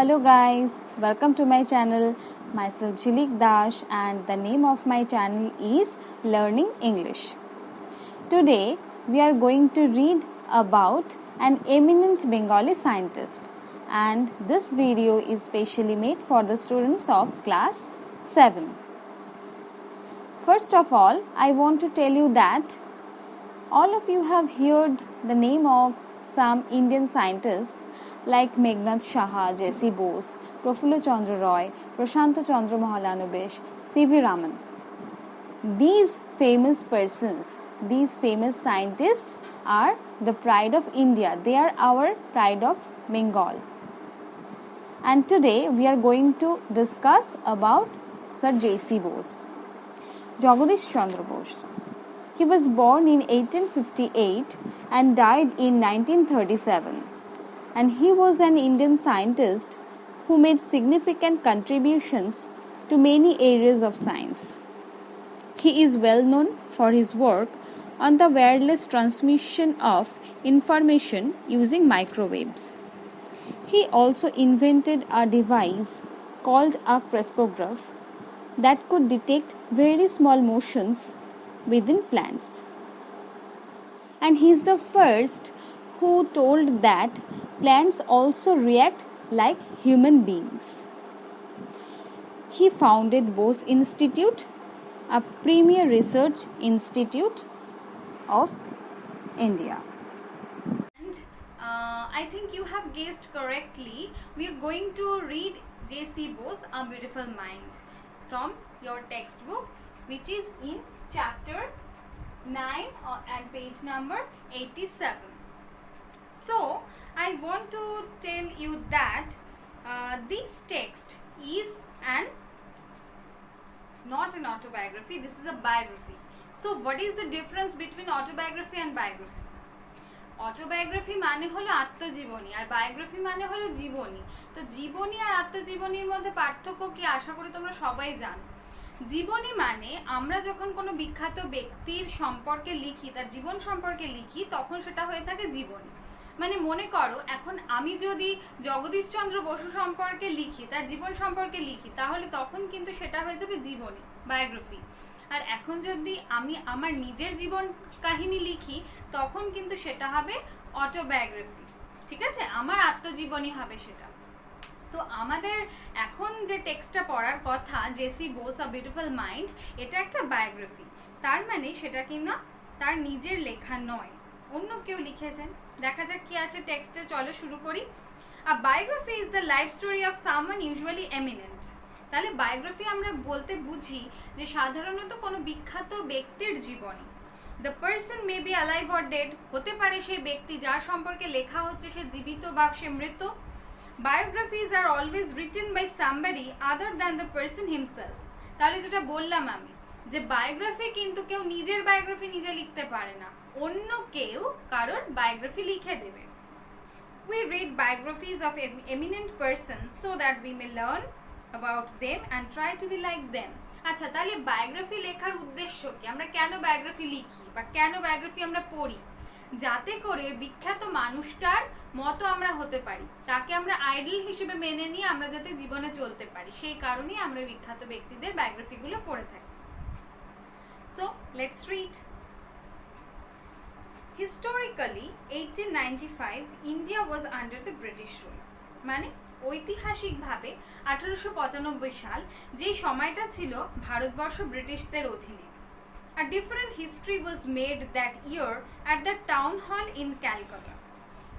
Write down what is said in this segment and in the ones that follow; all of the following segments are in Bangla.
Hello guys, welcome to my channel. Myself Jilik Dash and the name of my channel is Learning English. Today we are going to read about an eminent Bengali scientist, and this video is specially made for the students of class 7. First of all, I want to tell you that all of you have heard the name of some Indian scientists like Meghnad Saha, J.C. Bose, Prafullo Chandra Roy, Prashanta Chandra Mahalanovich, C.V. Raman. These famous persons, these famous scientists are the pride of India. They are our pride of Bengal. And today we are going to discuss about Sir J.C. Bose. Jagadish Chandra Bose. He was born in 1858 and died in 1937. And he was an Indian scientist who made significant contributions to many areas of science. He is well known for his work on the wireless transmission of information using microwaves. He also invented a device called a crescograph that could detect very small motions within plants. And he is the first who told that plants also react like human beings. He founded Bose Institute, a premier research institute of India. And I think you have guessed correctly. We are going to read J.C. Bose, A Beautiful Mind from your textbook, which is in chapter 9 and page number 87. So, I want to tell you that this text is not an autobiography, this is a biography. So, what is the difference between autobiography and biography? Autobiography মানে হলো আত্মজীবনী আর বায়োগ্রাফি মানে হলো জীবনী। তো জীবনী আর আত্মজীবনীর মধ্যে পার্থক্য কি আশা করি তোমরা সবাই জানো। জীবনী মানে আমরা যখন কোনো বিখ্যাত ব্যক্তির সম্পর্কে লিখি, তার জীবন সম্পর্কে লিখি, তখন সেটা হয়ে থাকে জীবনী। মানে মনে করো এখন আমি যদি জগদীশচন্দ্র বসু সম্পর্কে লিখি, তার জীবন সম্পর্কে লিখি, তাহলে তখন কিন্তু সেটা হয়ে যাবে জীবনী, বায়োগ্রাফি। আর এখন যদি আমি আমার নিজের জীবন কাহিনী লিখি, তখন কিন্তু সেটা হবে অটোবায়োগ্রাফি। ঠিক আছে, আমার আত্মজীবনী হবে সেটা। তো আমাদের এখন যে টেক্সটটা পড়ার কথা, J C Bose a beautiful mind, এটা একটা বায়োগ্রাফি। তার মানে সেটা কিনা তার নিজের লেখা নয়, অন্য কেউ লিখেছেন। দেখা যাক কি আছে টেক্সটে, চলো শুরু করি। A biography is the life story of someone usually eminent. তাহলে বায়োগ্রাফি আমরা বলতে বুঝি যে সাধারণত কোনো বিখ্যাত ব্যক্তির জীবনী। The person may be alive or dead, হতে পারে সেই ব্যক্তি যার সম্পর্কে লেখা হচ্ছে সে জীবিত বা সে মৃত। Biographies are always written by somebody other than the person himself. তাহলে যেটা বললাম আমি, যে বায়োগ্রাফি কিন্তু কেউ নিজের বায়োগ্রাফি নিজে লিখতে পারে না, অন্য কেউ কারোর বায়োগ্রাফি লিখে দেবে। We read biographies of eminent persons so that we may learn about them and try to be like them. আচ্ছা, তাহলে বায়োগ্রাফি লেখার উদ্দেশ্য কি? আমরা কেন বায়োগ্রাফি লিখি বা কেন বায়োগ্রাফি আমরা পড়ি? যাতে করে বিখ্যাত মানুষটার মতো আমরা হতে পারি, তাকে আমরা আইডল হিসেবে মেনে নিয়ে আমরা যাতে জীবনে চলতে পারি, সেই কারণেই আমরা বিখ্যাত ব্যক্তিদের বায়োগ্রাফিগুলো পড়ে থাকি। So, let's read. Historically, 1895, India was under the British rule. মানে ঐতিহাসিকভাবে 1895 সাল যে সময়টা ছিল ভারতবর্ষ ব্রিটিশদের অধীনে। A different history was made that year at the town hall in Calcutta.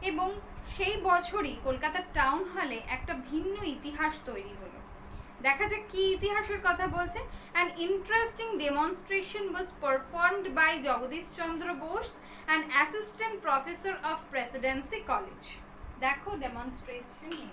এবং সেই বছরই কলকাতার টাউন হলে একটা ভিন্ন ইতিহাস তৈরি হলো। দেখা যাক কি ইতিহাসের কথা বলছে। An interesting demonstration was performed by Jagadish Chandra Bose, an assistant professor of Presidency College. দেখো ডেমনস্ট্রেশন নিয়ে।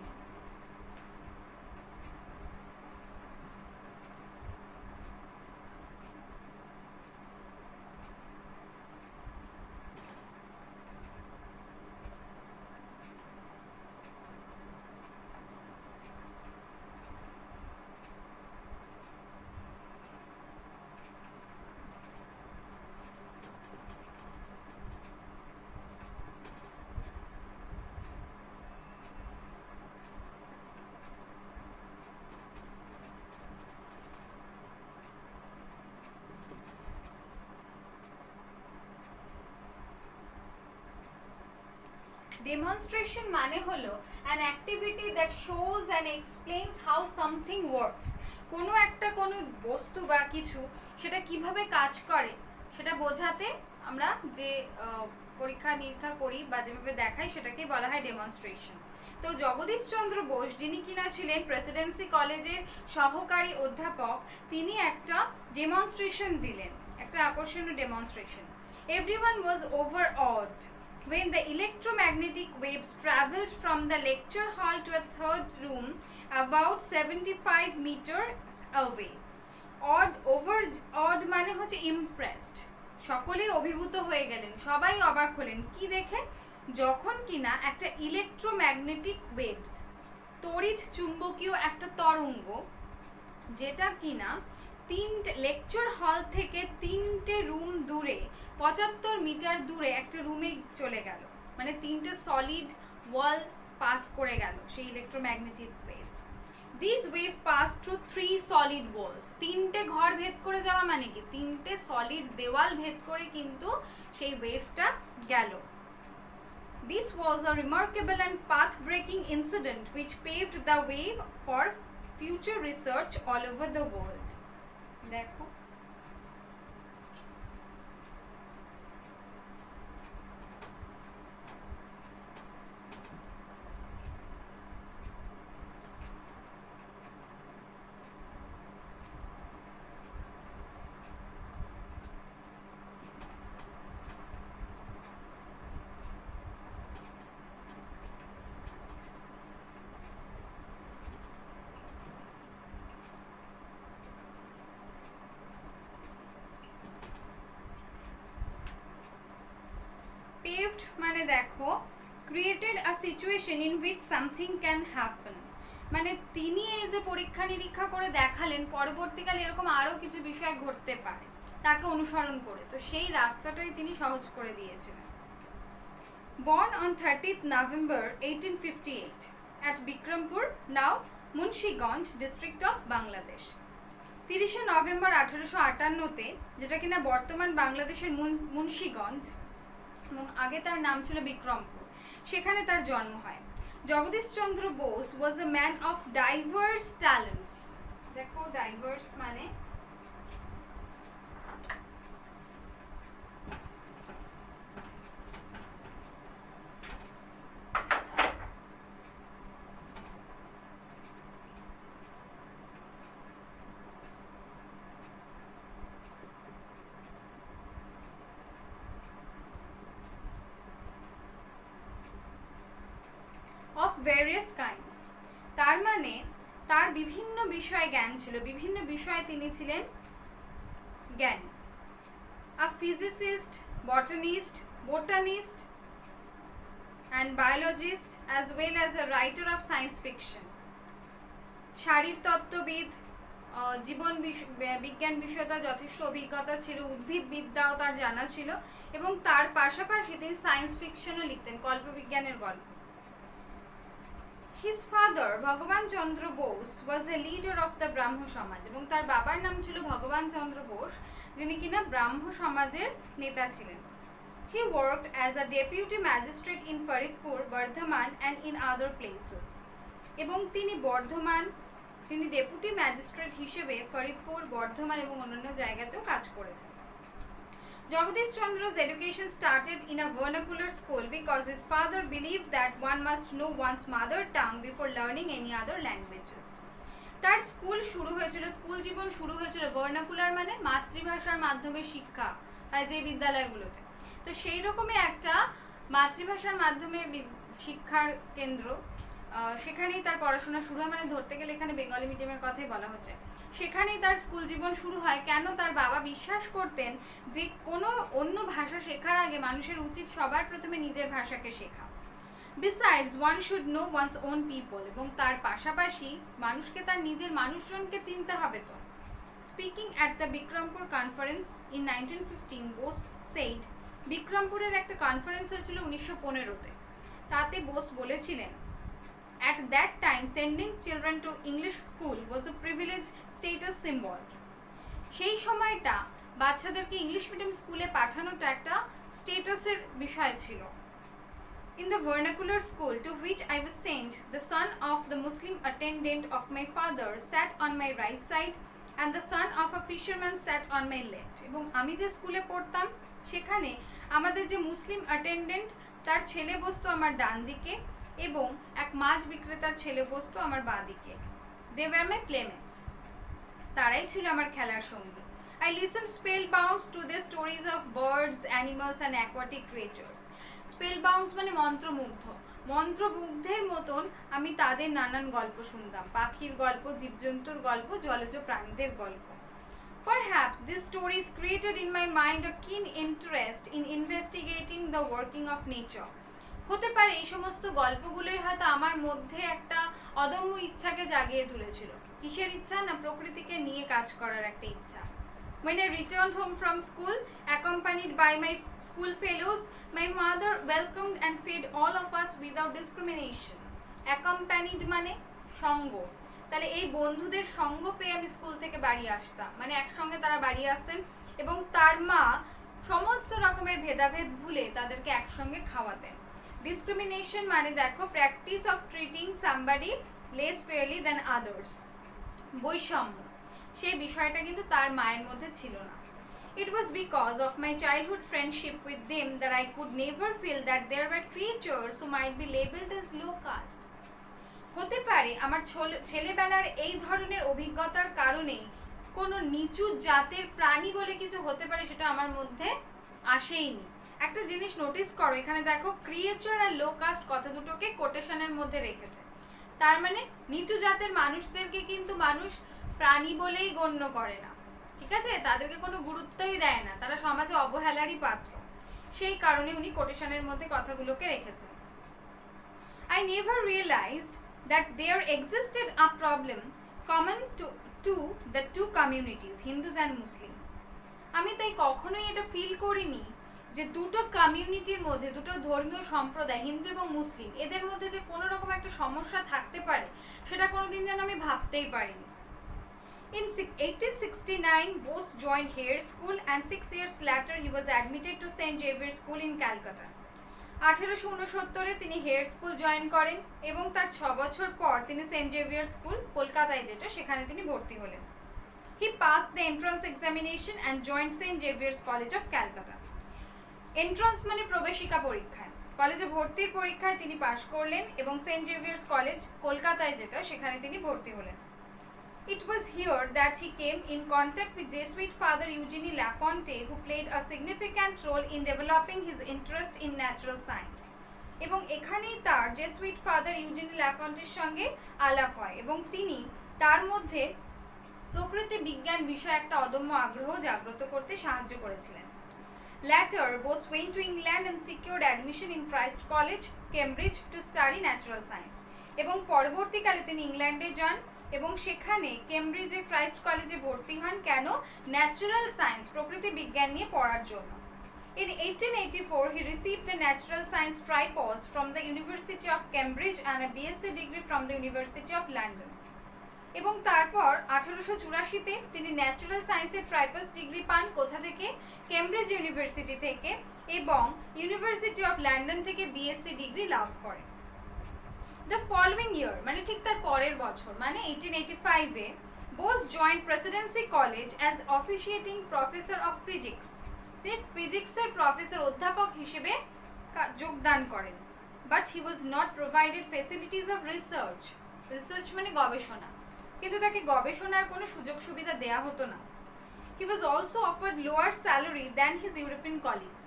ডেমনস্ট্রেশন মানে হলো an activity that shows and explains how something works. কোনো বস্তু বা কিছু সেটা কিভাবে কাজ করে সেটা বোঝাতে আমরা যে পরীক্ষা নিরীক্ষা করি বা যেভাবে দেখাই সেটাকেই বলা হয় ডেমনস্ট্রেশন। তো জগদীশচন্দ্র বোস, যিনি কিনা ছিলেন প্রেসিডেন্সি কলেজের সহকারী অধ্যাপক, তিনি একটা ডেমনস্ট্রেশন দিলেন, একটা আকর্ষণীয় demonstration. Everyone was overawed when the electromagnetic waves traveled from the lecture hall to a third room about 75 meters away. Awed মানে হচ্ছে impressed, সকলেই অভিভূত হয়ে গেলেন, সবাই অবাক হলেন কি দেখে, যখন কিনা একটা ইলেকট্রোম্যাগনেটিক ওয়েভস, তড়িৎ চুম্বকীয় একটা তরঙ্গ, যেটা কিনা লেকচার হল থেকে 3টে রুম দূরে 75 মিটার দূরে একটা রুমে চলে গেল, মানে 3টে সলিড ওয়াল পাস করে গেল সেই electromagnetic wave. This wave pass through 3 solid walls, 3টে ঘর ভেদ করে যাওয়া মানে কি 3টে সলিড দেওয়াল ভেদ করে কিন্তু সেই ওয়েভটা গেল। This was a remarkable and path-breaking incident which paved the way for future research all over the world. দেখো paved মানে দেখো created a situation in which something can happen, মানে তিনি এই যে পরীক্ষা নিরীক্ষা করে দেখালেন পরবর্তীকালে এরকম আরো কিছু বিষয় ঘটতে পারে তাকে অনুসরণ করে, তো সেই রাস্তাটাই তিনি সহজ করে দিয়েছিলেন। Born on 30th November 1858 at Bikrampur, now Munshiganj district of Bangladesh. 30শে নভেম্বর 1858-তে, যেটা কিনা বর্তমান বাংলাদেশের মুন্সিগঞ্জ এবং আগে তার নাম ছিল বিক্রমপুর, সেখানে তার জন্ম হয়। Jagadish Chandra Bose was a man of diverse talents. দেখো ডাইভার্স মানে of various kinds, তার মানে তার বিভিন্ন বিষয়ে জ্ঞান ছিল, বিভিন্ন বিষয়ে তিনি ছিলেন জ্ঞানী। A physicist, botanist and biologist as well as a writer of science fiction. শারীরতত্ত্ববিদ, জীবন বিজ্ঞান বিষয়ে তার যথেষ্ট অভিজ্ঞতা ছিল, উদ্ভিদ বিদ্যাও তার জানা ছিল এবং তার পাশাপাশি তিনি সায়েন্স ফিকশনও লিখতেন, কল্পবিজ্ঞানের গল্প। His father, Bhagavan Chandra Bose, was a leader of the Brahmo Samaj, এবং তার বাবার নাম ছিল ভগবান চন্দ্র বোস, যিনি কিনা ব্রাহ্ম সমাজের নেতা ছিলেন। He worked as a deputy magistrate in Faridpur, Bardhaman and in other places. এবং তিনি ডেপুটি ম্যাজিস্ট্রেট হিসেবে ফরিদপুর, বর্ধমান এবং অন্যান্য জায়গাতেও কাজ করেছেন। Jagadish Chandra's education started in a vernacular school because his father believed that one must know one's mother tongue before learning any other languages. তার স্কুল জীবন শুরু হয়েছিল ভার্নাকুলার মানে মাতৃভাষার মাধ্যমে শিক্ষা হয় যে বিদ্যালয়গুলোতে, তো সেই রকমই একটা মাতৃভাষার মাধ্যমে শিক্ষার কেন্দ্র, সেখানেই তার পড়াশোনা শুরু হয়, মানে ধরতে গেলে এখানে বেঙ্গলি মিডিয়ামের কথাই বলা হচ্ছে। সেখানেই তার স্কুল জীবন শুরু হয়। কেন? তার বাবা বিশ্বাস করতেন যে কোনো অন্য ভাষা শেখার আগে মানুষের উচিত সবার প্রথমে নিজের ভাষাকে শেখা। Besides, one should know one's own people, এবং তার পাশাপাশি মানুষকে তার নিজের মানুষজনকে চিনতে হবে তো। Speaking at the Bikrampur conference in 1915, Bose said, বিক্রমপুরের একটা কনফারেন্স হয়েছিল 1915-তে, তাতে বোস বলেছিলেন, at that time sending children to English school was a privilege status symbol. সেই সময়টা বাচ্চাদেরকে ইংলিশ মিডিয়াম স্কুলে পাঠানোটা একটা স্টেটাসের বিষয় ছিল। In the vernacular school to which I was sent, the son of the Muslim attendant of my father sat on my right side and the son of a fisherman sat on my left. এবং আমি যে স্কুলে পড়তাম সেখানে আমাদের যে মুসলিম অ্যাটেন্ডেন্ট তার ছেলে বসতো আমার ডান দিকে এবং এক মাছ বিক্রেতার ছেলে বসতো আমার বাঁ দিকে। They were my playmates. তারাই ছিল আমার খেলার সঙ্গী। I listened spellbound to their stories of birds, animals and aquatic creatures. Spellbound মানে মন্ত্রমুগ্ধ। মন্ত্রমুগ্ধের মতন আমি তাদের নানান গল্প শুনতাম, পাখির গল্প, জীবজন্তুর গল্প, জলজ প্রাণীদের গল্প। Perhaps these stories created in my mind a keen interest in investigating the working of nature. হতে পারে এই সমস্ত গল্পগুলোই হয়তো আমার মধ্যে একটা অদম্য ইচ্ছাকে জাগিয়ে তুলেছিল। কিসের ইচ্ছা? না প্রকৃতিকে নিয়ে কাজ করার একটা ইচ্ছা। When I returned home from school, accompanied by my school fellows, my mother welcomed and fed all of us without discrimination. Accompanied মানে সঙ্গ। তাহলে এই বন্ধুদের সঙ্গ পেয়ে আমি স্কুল থেকে বাড়ি আসতাম, মানে একসঙ্গে তারা বাড়ি আসতেন এবং তার মা সমস্ত রকমের ভেদাভেদ ভুলে তাদেরকে একসঙ্গে খাওয়াতেন। ডিসক্রিমিনেশন মানে দেখো practice of treating somebody less fairly than others, বৈষম্য, সেই বিষয়টা কিন্তু তার মায়ের মধ্যে ছিল না। It was because of my childhood friendship with them that I could never feel that there were creatures who might be labeled as low caste. হতে পারে আমার ছেলেবেলার এই ধরনের অভিজ্ঞতার কারণেই কোনো নিচু জাতের প্রাণী বলে কিছু হতে পারে সেটা আমার মধ্যে আসেইনি। একটা জিনিস নোটিস করো, এখানে দেখো ক্রিয়েচার আর লো কাস্ট কথা দুটোকে কোটেশনের মধ্যে রেখেছে। তার মানে নিচু জাতের মানুষদেরকে কিন্তু মানুষ প্রাণী বলেই গণ্য করে না, ঠিক আছে? তাদেরকে কোনো গুরুত্বই দেয় না, তারা সমাজে অবহেলারই পাত্র। সেই কারণে উনি কোটেশনের মধ্যে কথাগুলোকে রেখেছেন। I never realized that there existed a problem common to the two communities, Hindus and Muslims. আমি তাই কখনোই এটা ফিল করিনি যে দুটো কমিউনিটির মধ্যে, দুটো ধর্মীয় সম্প্রদায় হিন্দু এবং মুসলিম, এদের মধ্যে যে কোনো রকম একটা সমস্যা থাকতে পারে সেটা কোনোদিন যেন আমি ভাবতেই পারিনি। In 1869, Bose joined Hare School and 6 years later he was admitted to St. Xavier's School in Calcutta. 1869 তিনি হেয়ার স্কুল জয়েন করেন এবং তার 6 বছর পর তিনি সেন্ট জেভিয়ার স্কুল কলকাতায় যেটা সেখানে তিনি ভর্তি হলেন। He passed the entrance examination and joined St. Xavier's College of Calcutta. Entrance মানে প্রবেশিকা পরীক্ষায়, কলেজে ভর্তির পরীক্ষায় তিনি পাশ করলেন এবং সেন্ট জেভিয়ার্স কলেজ কলকাতায় যেটা সেখানে তিনি ভর্তি হলেন। It was here that he came in contact with Jesuit Father Eugene Lafonte, who played a significant role in developing his interest in natural science. এবং এখানেই তার জেসুইট ফাদার ইউজিনি ল্যাফন্টের সঙ্গে আলাপ হয় এবং তিনি তার মধ্যে প্রকৃতি বিজ্ঞান বিষয়ে একটা অদম্য আগ্রহ জাগ্রত করতে সাহায্য করেছিলেন। Later, Bose went to England and secured admission in Christ College, Cambridge, to study natural science. এবং পরবর্তীকালে তিনি ইংল্যান্ডে যান এবং সেখানে কেমব্রিজের ক্রাইস্ট কলেজে ভর্তি হন। কেন? ন্যাচারাল সায়েন্স, প্রকৃতি বিজ্ঞান নিয়ে পড়ার জন্য। In 1884, he received the Natural Science Tripos from the University of Cambridge and a BSc degree from the University of London. এবং তারপর 1884-তে তিনি ন্যাচারাল সায়েন্সের ট্রাইপাস ডিগ্রি পান। কোথা থেকে? কেমব্রিজ ইউনিভার্সিটি থেকে এবং ইউনিভার্সিটি অফ লন্ডন থেকে বিএসসি ডিগ্রি লাভ করেন। The following year, মানে ঠিক তার পরের বছর, মানে 1885-এ Bose joined Presidency College as officiating professor of physics. তিনি ফিজিক্সের প্রফেসর, অধ্যাপক হিসেবে যোগদান করেন। But he was not provided facilities of research. Research মানে গবেষণা, কিন্তু তাকে গবেষণার কোনো সুযোগ সুবিধা দেয়া হতো না। He was also offered lower salary than his European colleagues.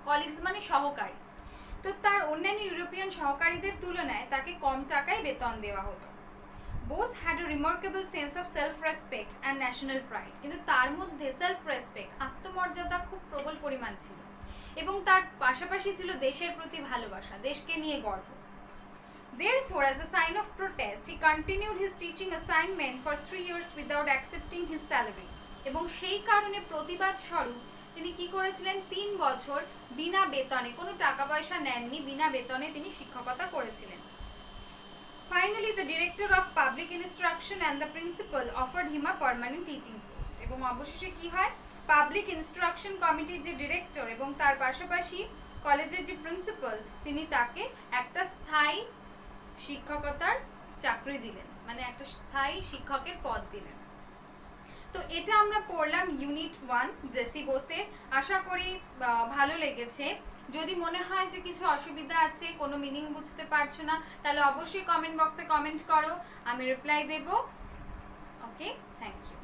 Colleagues মানে সহকারী। তো তার অন্যান্য ইউরোপিয়ান সহকারীদের তুলনায় তাকে কম টাকায় বেতন দেওয়া হতো। Bose had a remarkable sense of self-respect and national pride. কিন্তু তার মধ্যে সেলফ রেসপেক্ট, আত্মমর্যাদা খুব প্রবল পরিমাণ ছিল এবং তার পাশাপাশি ছিল দেশের প্রতি ভালোবাসা, দেশকে নিয়ে গর্ব। Therefore, as a sign of protest, he continued his teaching assignment for 3 years without accepting his salary. এবং সেই কারণে প্রতিবাদ স্বরূপ তিনি কি করেছিলেন? 3 বছর বিনা বেতনে, কোনো টাকা পয়সা নেননি, বিনা বেতনে তিনি শিক্ষকতা করেছিলেন। Finally, the director of public instruction and the principal offered him a permanent teaching post. এবং অবশেষে কি হয়? পাবলিক ইনস্ট্রাকশন কমিটির যে ডিরেক্টর এবং তার পাশাপাশি কলেজের যে প্রিন্সিপাল, তিনি তাকে একটা স্থায়ী শিক্ষকতার চাকরি দিলেন, মানে একটা স্থায়ী শিক্ষকের পদ দিলেন। তো এটা আমরা পড়লাম ইউনিট 1 জেসি বোসে। আশা করি ভালো লেগেছে। যদি মনে হয় যে কিছু অসুবিধা আছে, কোনো মিনিং বুঝতে পারছো না, তাহলে অবশ্যই কমেন্ট বক্সে কমেন্ট করো, আমি রিপ্লাই দেব। Okay, thank you.